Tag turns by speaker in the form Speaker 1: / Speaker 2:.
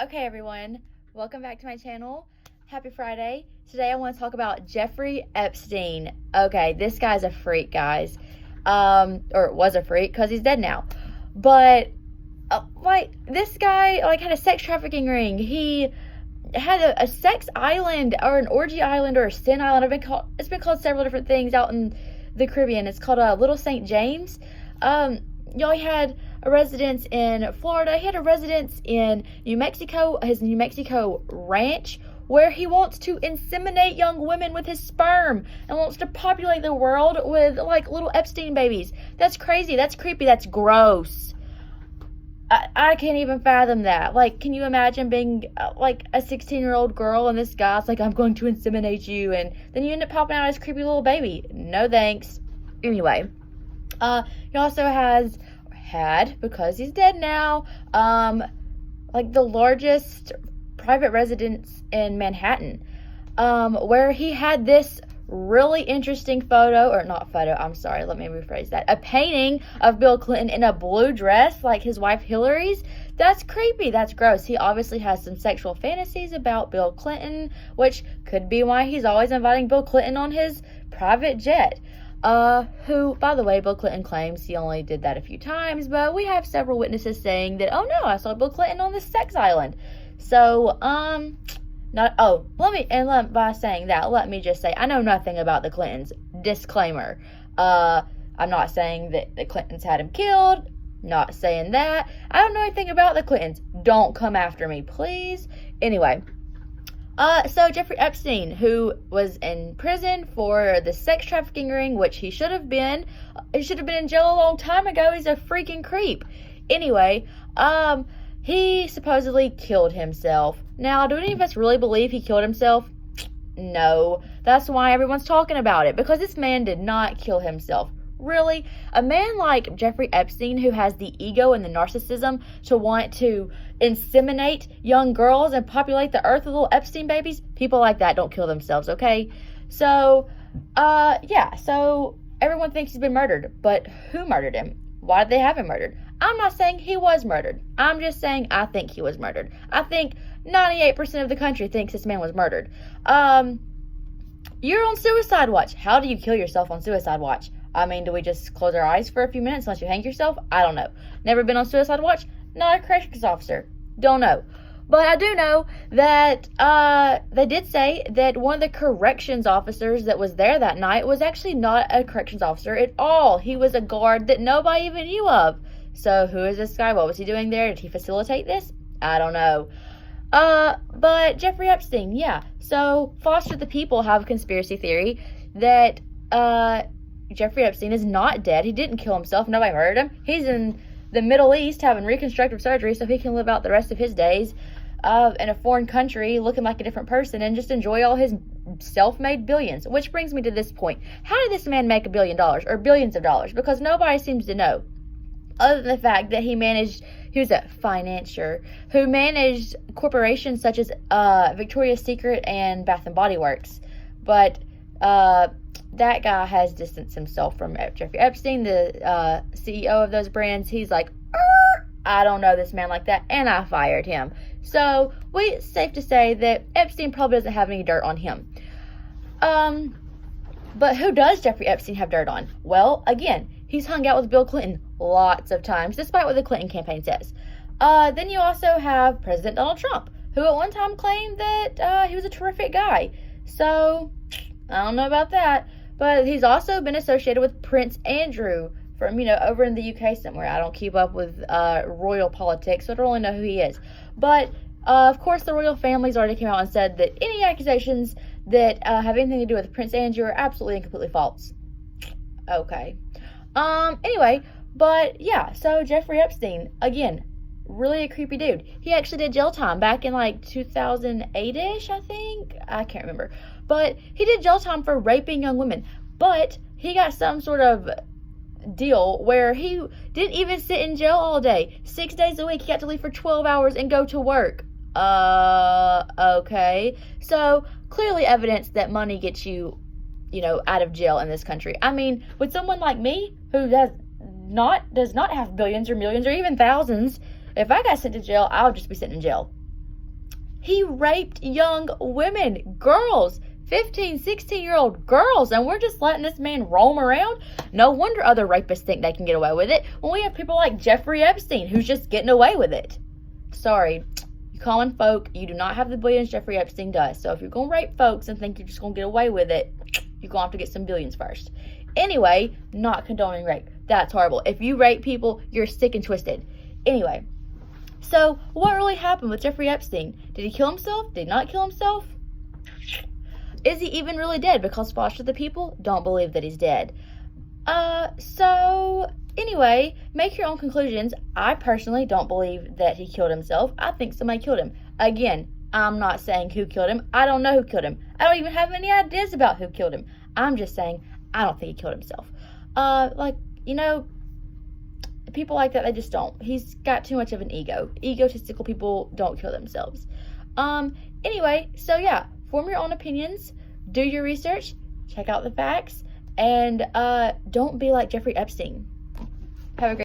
Speaker 1: Okay, everyone, welcome back to my channel. Happy Friday. Today I want to talk about Jeffrey Epstein. Okay, this guy's a freak, guys. Or was a freak because he's dead now. But this guy had a sex trafficking ring. He had a sex island or an orgy island or a sin island. It's been called several different things out in the Caribbean. It's called Little St. James. He had a residence in Florida. He had a residence in New Mexico, his New Mexico ranch, where he wants to inseminate young women with his sperm and wants to populate the world with little Epstein babies. That's crazy. That's creepy. That's gross. I can't even fathom that. Can you imagine being a 16-year-old girl and this guy's like, I'm going to inseminate you, and then you end up popping out as creepy little baby? No thanks. Anyway, he also had, because he's dead now, the largest private residence in Manhattan, where he had this really interesting let me rephrase that. A painting of Bill Clinton in a blue dress like his wife Hillary's. That's creepy. That's gross. He obviously has some sexual fantasies about Bill Clinton, which could be why he's always inviting Bill Clinton on his private jet. Who, by the way, Bill Clinton claims he only did that a few times, but we have several witnesses saying that, oh no, I saw Bill Clinton on this sex island. So, by saying that, let me just say, I know nothing about the Clintons. Disclaimer. I'm not saying that the Clintons had him killed. Not saying that. I don't know anything about the Clintons. Don't come after me, please. Anyway. So Jeffrey Epstein, who was in prison for the sex trafficking ring, which he should have been in jail a long time ago. He's a freaking creep. Anyway, he supposedly killed himself. Now, do any of us really believe he killed himself? No. That's why everyone's talking about it, because this man did not kill himself. Really? A man like Jeffrey Epstein, who has the ego and the narcissism to want to inseminate young girls and populate the earth with little Epstein babies, people like that don't kill themselves, okay? So, so everyone thinks he's been murdered, but who murdered him? Why did they have him murdered? I'm not saying he was murdered. I'm just saying I think he was murdered. I think 98% of the country thinks this man was murdered. You're on suicide watch. How do you kill yourself on suicide watch? I mean, do we just close our eyes for a few minutes unless you hang yourself? I don't know. Never been on suicide watch? Not a corrections officer. Don't know. But I do know that they did say that one of the corrections officers that was there that night was actually not a corrections officer at all. He was a guard that nobody even knew of. So who is this guy? What was he doing there? Did he facilitate this? I don't know. But Jeffrey Epstein, yeah. So Foster the People have a conspiracy theory that Jeffrey Epstein is not dead. He didn't kill himself. Nobody murdered him. He's in the Middle East having reconstructive surgery so he can live out the rest of his days in a foreign country looking like a different person and just enjoy all his self-made billions. Which brings me to this point. How did this man make $1 billion or billions of dollars? Because nobody seems to know. Other than the fact that he was a financier who managed corporations such as Victoria's Secret and Bath and Body Works. But that guy has distanced himself from Jeffrey Epstein, the CEO of those brands. He's like, I don't know this man like that, and I fired him. So it's safe to say that Epstein probably doesn't have any dirt on him. But who does Jeffrey Epstein have dirt on? Well, again, he's hung out with Bill Clinton lots of times, despite what the Clinton campaign says. Then you also have President Donald Trump, who at one time claimed that he was a terrific guy. So, I don't know about that. But he's also been associated with Prince Andrew from, over in the UK somewhere. I don't keep up with royal politics, so I don't really know who he is. But, of course, the royal family's already came out and said that any accusations that have anything to do with Prince Andrew are absolutely and completely false. Okay. Anyway, but yeah, so Jeffrey Epstein, again, really a creepy dude. He actually did jail time back in 2008-ish, I think. I can't remember. But he did jail time for raping young women. But he got some sort of deal where he didn't even sit in jail all day. 6 days a week, he got to leave for 12 hours and go to work. Okay. So, clearly evidence that money gets you, out of jail in this country. I mean, with someone like me, who does not have billions or millions or even thousands, if I got sent to jail, I would just be sitting in jail. He raped young women, girls, 15, 16-year-old girls, and we're just letting this man roam around? No wonder other rapists think they can get away with it when we have people like Jeffrey Epstein who's just getting away with it. Sorry, you common folk, you do not have the billions Jeffrey Epstein does. So if you're going to rape folks and think you're just going to get away with it, you're going to have to get some billions first. Anyway, not condoning rape. That's horrible. If you rape people, you're sick and twisted. Anyway, so what really happened with Jeffrey Epstein? Did he kill himself? Did he not kill himself? Is he even really dead? Because Foster the People don't believe that he's dead. So anyway, make your own conclusions. I personally don't believe that he killed himself. I think somebody killed him. Again, I'm not saying who killed him. I don't know who killed him. I don't even have any ideas about who killed him. I'm just saying I don't think he killed himself. People like that, they just don't. He's got too much of an ego. Egotistical people don't kill themselves. Anyway, so yeah, form your own opinions, do your research, check out the facts, and don't be like Jeffrey Epstein. Have a great